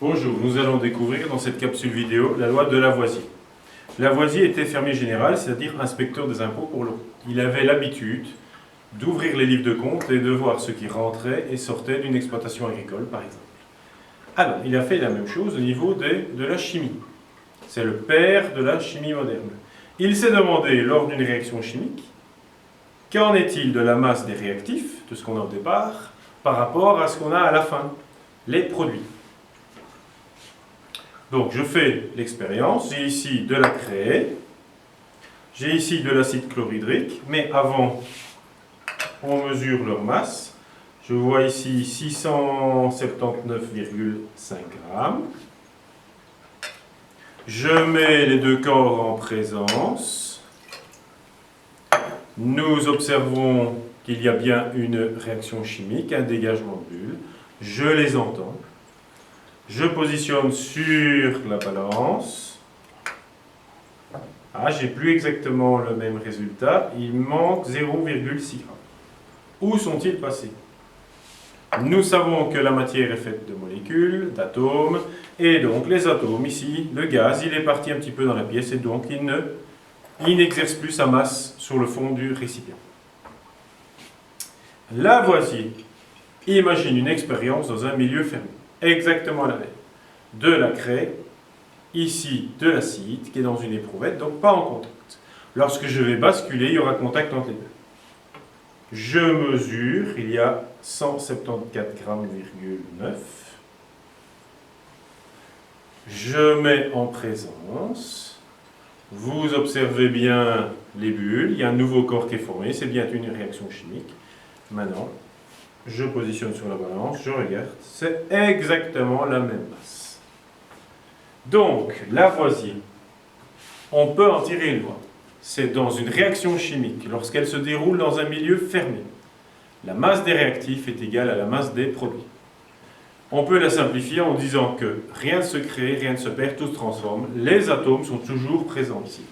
Bonjour, nous allons découvrir dans cette capsule vidéo la loi de Lavoisier. Lavoisier était fermier général, c'est-à-dire inspecteur des impôts pour l'eau. Il avait l'habitude d'ouvrir les livres de compte et de voir ce qui rentrait et sortait d'une exploitation agricole, par exemple. Alors, il a fait la même chose au niveau de la chimie. C'est le père de la chimie moderne. Il s'est demandé, lors d'une réaction chimique, qu'en est-il de la masse des réactifs, de ce qu'on a au départ, par rapport à ce qu'on a à la fin, les produits. Donc je fais l'expérience, j'ai ici de la craie, j'ai ici de l'acide chlorhydrique, mais avant, on mesure leur masse. Je vois ici 679,5 grammes. Je mets les deux corps en présence. Nous observons qu'il y a bien une réaction chimique, un dégagement de bulles. Je les entends. Je positionne sur la balance. Ah, j'ai plus exactement le même résultat. Il manque 0,6 g. Où sont-ils passés? Nous savons que la matière est faite de molécules, d'atomes, et donc les atomes ici, le gaz, il est parti un petit peu dans la pièce, et donc il n'exerce plus sa masse sur le fond du récipient. Lavoisier imagine une expérience dans un milieu fermé. Exactement la même. De la craie, ici de l'acide qui est dans une éprouvette, donc pas en contact. Lorsque je vais basculer, il y aura contact entre les deux. Je mesure, il y a 174,9 g. Je mets en présence. Vous observez bien les bulles, il y a un nouveau corps qui est formé, c'est bien une réaction chimique. Maintenant, je positionne sur la balance, je regarde, c'est exactement la même masse. Donc, Lavoisier, on peut en tirer une loi. C'est dans une réaction chimique, lorsqu'elle se déroule dans un milieu fermé, la masse des réactifs est égale à la masse des produits. On peut la simplifier en disant que rien ne se crée, rien ne se perd, tout se transforme. Les atomes sont toujours présents ici.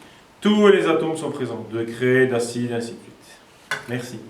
Tous les atomes sont présents, de craie, d'acide, ainsi de suite. Merci.